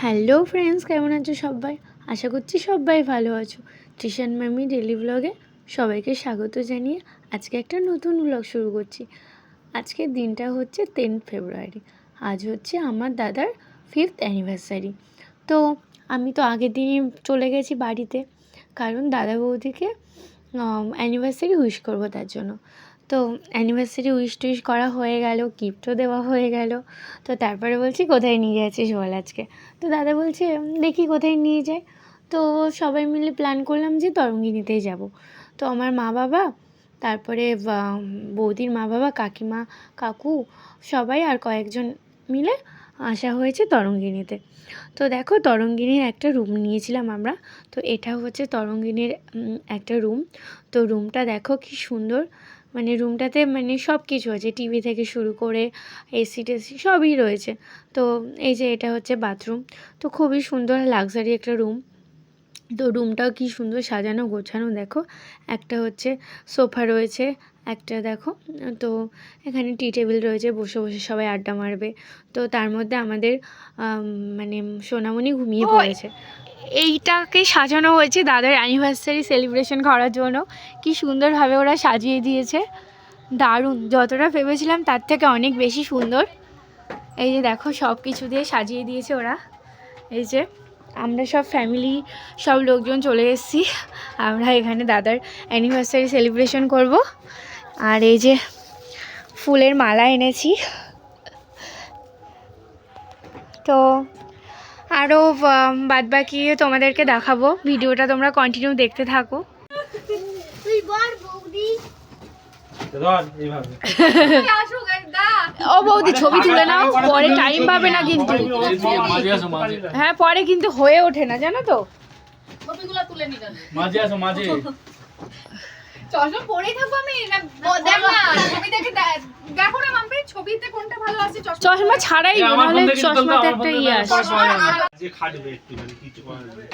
Hello friends, কেমন আছো সবাই? আশা করছি সবাই ভালো আছো। তৃষান মামি ডেলি ব্লগে সবাইকে স্বাগত জানিয়ে আজকে একটা নতুন ব্লগ শুরু করছি। আজকের দিনটা হচ্ছে 10 ফেব্রুয়ারি। আজ হচ্ছে আমার দাদার 5th অ্যানিভার্সারি। তো আমি তো আগের দিনই চলে গেছি বাড়িতে, কারণ দাদা বৌদিকে অ্যানিভার্সারি উইশ করবো তার জন্য। তো অ্যানিভার্সারি উইশ টুইশ করা হয়ে গেল, গিফটও দেওয়া হয়ে গেল। তো তারপরে বলছি কোথায় নিয়ে যাচ্ছিস বল আজকে। তো দাদা বলছে দেখি কোথায় নিয়ে যায়। তো সবাই মিলে প্ল্যান করলাম যে তরঙ্গিনীতেই যাব। তো আমার মা বাবা, তারপরে বৌদির মা বাবা, কাকিমা, কাকু, সবাই আর কয়েকজন মিলে আসা হয়েছে তরঙ্গিনীতে। তো দেখো, তরঙ্গিনীর একটা রুম নিয়েছিলাম আমরা। তো এটা হচ্ছে তরঙ্গিনীর একটা রুম। তো রুমটা দেখো কি সুন্দর, মানে রুমটাতে মানে সব কিছু আছে, টিভি থেকে শুরু করে এসি টেসি সবই রয়েছে। তো এই যে এটা হচ্ছে বাথরুম। তো খুবই সুন্দর লাক্সারি একটা রুম। তো রুমটাও কি সুন্দর সাজানো গোছানো, দেখো একটা হচ্ছে সোফা রয়েছে, একটা দেখো। তো এখানে টি টেবিল রয়েছে, বসে বসে সবাই আড্ডা মারবে। তো তার মধ্যে আমাদের মানে সোনামণি ঘুমিয়ে পড়েছে। এইটাকে সাজানো হয়েছে দাদার অ্যানিভার্সারি সেলিব্রেশন করার জন্য। কি সুন্দরভাবে ওরা সাজিয়ে দিয়েছে, দারুণ। যতটা ভেবেছিলাম তার থেকে অনেক বেশি সুন্দর। এই যে দেখো সব কিছু দিয়ে সাজিয়ে দিয়েছে ওরা। এই যে আমরা সব ফ্যামিলি, সব লোকজন চলে এসেছি। আমরা এখানে দাদার অ্যানিভার্সারি সেলিব্রেশন করব। আর এই যে ফুলের মালা এনেছি। তো আরও বাদবাকি তোমাদেরকে দেখাবো, ভিডিওটা তোমরা কন্টিনিউ দেখতে থাকো। ও বৌদি ছবি তুলে নাও, পরে টাইম পাবে না কিন্তু। হ্যাঁ পরে কিন্তু হয়ে ওঠে না, জানো তো। ছবিগুলো তুলে নিলাম, মাঝে আসো মাঝে। চশমা পরেই থাকবো আমি না, দেখ না ছবি দেখে দেখো না মাম্পি, ছবিতে কোনটা ভালো আছে। চশমা ছাড়াই নাহলে চশমাতে একটা ইয়ে আসে। যে খাটবে একটু মানে কিছু করা যাবে।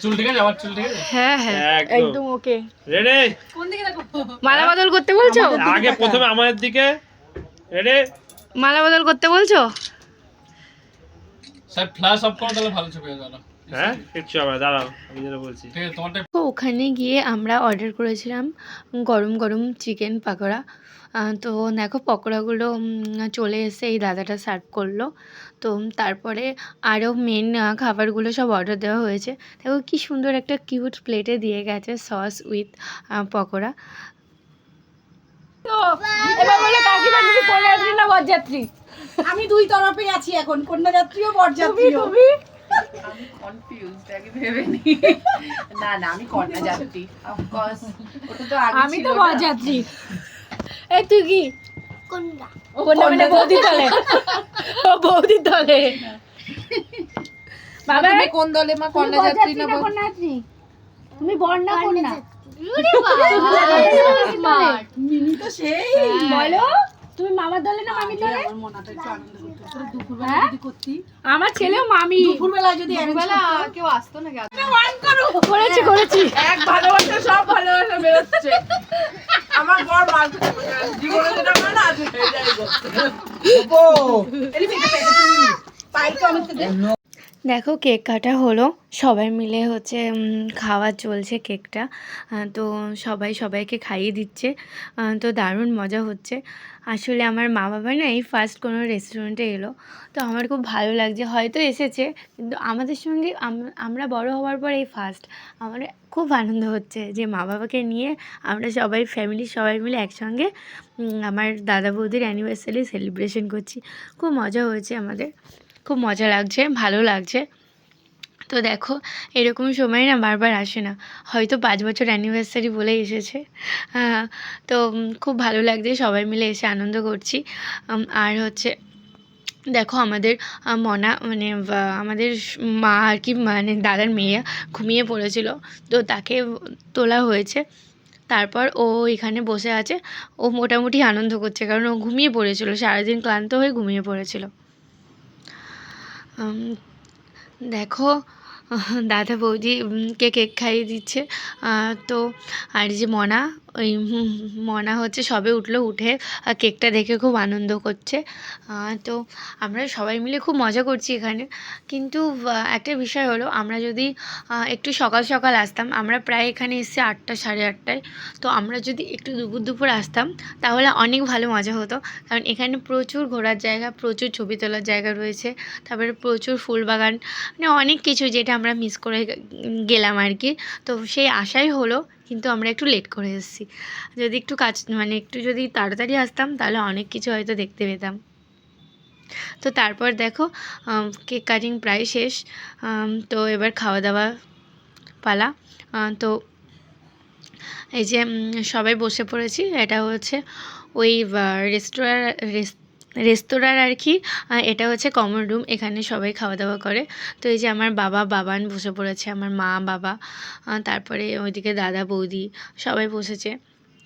চুল ঠিক আছে, আমার চুল ঠিক আছে। হ্যাঁ হ্যাঁ একদম ওকে। রেডি? কোন দিকে দেখো? মালা বদল করতে বলছো? আগে প্রথমে আমাদের দিকে। রেডি? মালা বদল করতে বলছো? স্যার ফ্ল্যাশ অফ করো তাহলে ভালো ছবি আসবে। হ্যাঁ কিচ্ছু হবে, দাঁড়াও আমি যেটা বলছি। ঠিক আছে তোমারটা। তো ওখানে গিয়ে আমরা অর্ডার করেছিলাম গরম গরম চিকেন পাকোড়া। তো দেখো পকোড়াগুলো চলে এসে এই দাদাটা সার্ভ করলো। তো তারপরে আরও মেন খাবারগুলো সব অর্ডার দেওয়া হয়েছে। দেখো কি সুন্দর একটা কিউট প্লেটে দিয়ে গেছে সস উইথ পকোড়া। তো এবার বলে কাকিমা তুমি কন্যাযাত্রী না বরযাত্রী? আমি দুই তরফেই আছি এখন, কন্যাযাত্রীও বরযাত্রীও। তুমি আমি কনফিউজড, আগে ভেবে নি। না না আমি কন্যাযাত্রী, অফ কোর্স। ওটা তো আগে ছিল। আমি তো বরযাত্রী। এই তুই কি কন্যা? কন্যা মানে বৌদির দলে। ও বৌদির দলে। বাবা তুমি কোন দলে মা, কন্যাযাত্রী না বরযাত্রী? তুমি বর না কন্যা? মিনি তো সেই বলো, তুমি মামার দলে না মামির দলে? আমার মনটা একটু আনন্দ করতে, দুপুরবেলা যদি করতি। আমার ছেলেও মামি। দুপুরবেলা যদি দুপুরবেলা কেউ আসতো না, ওয়ান করো। করেছি এক ভালোবাসা, সব ভালোবাসা বেরোচ্ছে। আমার বর মাল জীবনে যেটা হয় না আজ হয়ে যায় গো। ওপো এলি পেটা পাইতো আমি তো। দেখো কেক কাটা হলো, সবাই মিলে হচ্ছে খাওয়া চলছে কেকটা। তো সবাই সবাইকে খাইয়ে দিচ্ছে। তো দারুণ মজা হচ্ছে। আসলে আমার মা বাবা না এই ফার্স্ট কোনো রেস্টুরেন্টে এলো। তো আমার খুব ভালো লাগছে, হয়তো এসেছে কিন্তু আমাদের সঙ্গে আমরা বড় হওয়ার পর এই ফার্স্ট। আমার খুব আনন্দ হচ্ছে যে মা বাবাকে নিয়ে আমরা সবাই ফ্যামিলির সবাই মিলে একসঙ্গে আমার দাদা বৌদির অ্যানিভার্সারি সেলিব্রেশন করছি। খুব মজা হয়েছে আমাদের, খুব মজা লাগছে, ভালো লাগছে। তো দেখো এরকম সময় না বারবার আসে না, হয়তো 5 বছর অ্যানিভার্সারি বলে এসেছে। তো খুব ভালো লাগছে, সবাই মিলে এসে আনন্দ করছি। আর হচ্ছে দেখো আমাদের মনা মানে আমাদের মা আর কি, মানে দাদার মেয়ে ঘুমিয়ে পড়েছিল, তো তাকে তোলা হয়েছে। তারপর ও এখানে বসে আছে, ও মোটামুটি আনন্দ করছে, কারণ ও ঘুমিয়ে পড়েছিল, সারাদিন ক্লান্ত হয়ে ঘুমিয়ে পড়েছিল। দেখো দাদা বৌদিকে কেক খাইয়ে দিচ্ছে। তো আর যে মনা, ওই মনা হচ্ছে সবে উঠলো, উঠে কেকটা দেখে খুব আনন্দ করছে। তো আমরা সবাই মিলে খুব মজা করছি এখানে। কিন্তু একটা বিষয় হলো, আমরা যদি একটু সকাল সকাল আসতাম, আমরা প্রায় এখানে এসেছি 8টা সাড়ে 8টায়, তো আমরা যদি একটু দুপুর দুপুর আসতাম তাহলে অনেক ভালো মজা হতো। কারণ এখানে প্রচুর ঘোরার জায়গা, প্রচুর ছবি তোলার জায়গা রয়েছে, তারপরে প্রচুর ফুল বাগান, মানে অনেক কিছু যেটা আমরা মিস করে গেলাম আর কি। তো সেই আশাই হলো, কিন্তু আমরা একটু লেট করে এসেছি। যদি একটু মানে একটু যদি তাড়াতাড়ি আসতাম তাহলে অনেক কিছু হয়তো দেখতে পেতাম। তো তারপর দেখো কেক কাটিং প্রায় শেষ। তো এবার খাওয়া দাওয়া পালা। তো এই যে সবাই বসে পড়েছি। এটা হচ্ছে ওই রেস্তোরাঁর আর কি। এটা হচ্ছে কমন রুম, এখানে সবাই খাওয়া দাওয়া করে। তো এই যে আমার বাবান বসে পড়েছে, আমার মা, বাবা, তারপরে ওইদিকে দাদা, বৌদি সবাই বসেছে।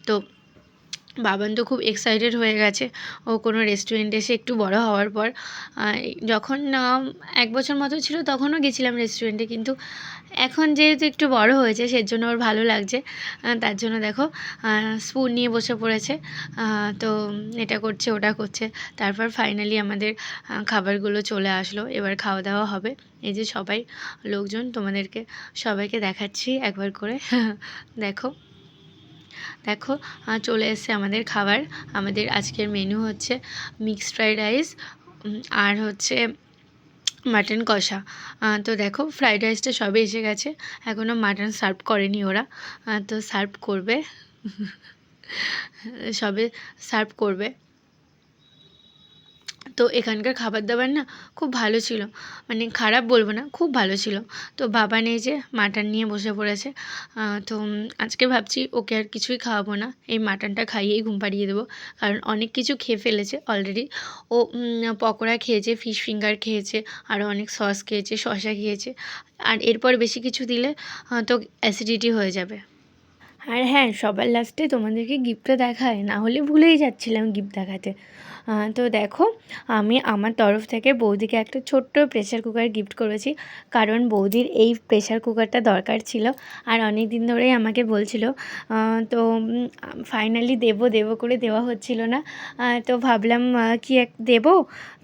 তো বাবান তো খুব এক্সাইটেড হয়ে গেছে। ও কোনো রেস্টুরেন্টে এসে একটু বড় হওয়ার পর, যখন 1 বছর মতো ছিল তখনও গেছিলাম রেস্টুরেন্টে, কিন্তু এখন যেহেতু একটু বড় হয়েছে সেজন্য ওর ভালো লাগছে। তার জন্য দেখো স্পুন নিয়ে বসে পড়েছে। তো এটা করছে, ওটা করছে। তারপর ফাইনালি আমাদের খাবারগুলো চলে আসলো, এবার খাওয়া দাওয়া হবে। এই যে সবাই লোকজন, তোমাদেরকে সবাইকে দেখাচ্ছি একবার করে। দেখো দেখো চলে এসেছে আমাদের খাবার। আমাদের আজকের মেনু হচ্ছে মিক্সড ফ্রাইড রাইস আর হচ্ছে মাটন কষা। তো দেখো ফ্রাইড রাইসটা সবে এসে গেছে, এখনও মাটন সার্ভ করেনি ওরা। তো সার্ভ করবে, সবে সার্ভ করবে। তো এখানকার খাবার দাবার না খুব ভালো ছিল, মানে খারাপ বলবো না, খুব ভালো ছিল। তো বাবা নেই যে মাটন নিয়ে বসে পড়েছে। তো আজকে ভাবছি ওকে আর কিছুই খাওয়াবো না, এই মাটনটা খাইয়েই ঘুম পাড়িয়ে দেবো। কারণ অনেক কিছু খেয়ে ফেলেছে অলরেডি। ও পকোড়া খেয়েছে, ফিশ ফিঙ্গার খেয়েছে, আরও অনেক সস খেয়েছে, শসা খেয়েছে। আর এরপর বেশি কিছু দিলে তো অ্যাসিডিটি হয়ে যাবে। আর হ্যাঁ, সবার লাস্টে তোমাদেরকে গিফটটা দেখায়, না হলে ভুলেই যাচ্ছিলাম গিফট দেখাতে। তো দেখো, আমি আমার তরফ থেকে বৌদিকে একটা ছোট্ট প্রেশার কুকার গিফট করেছি, কারণ বৌদির এই প্রেশার কুকারটা দরকার ছিল আর অনেক দিন ধরেই আমাকে বলছিল। তো ফাইনালি দেবো করে দেওয়া হচ্ছিল না। তো ভাবলাম কি দেবো।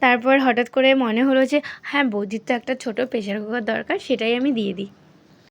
তারপর হঠাৎ করে মনে হলো যে হ্যাঁ, বৌদির তো একটা ছোট প্রেশার কুকার দরকার, সেটাই আমি দিয়ে দিই।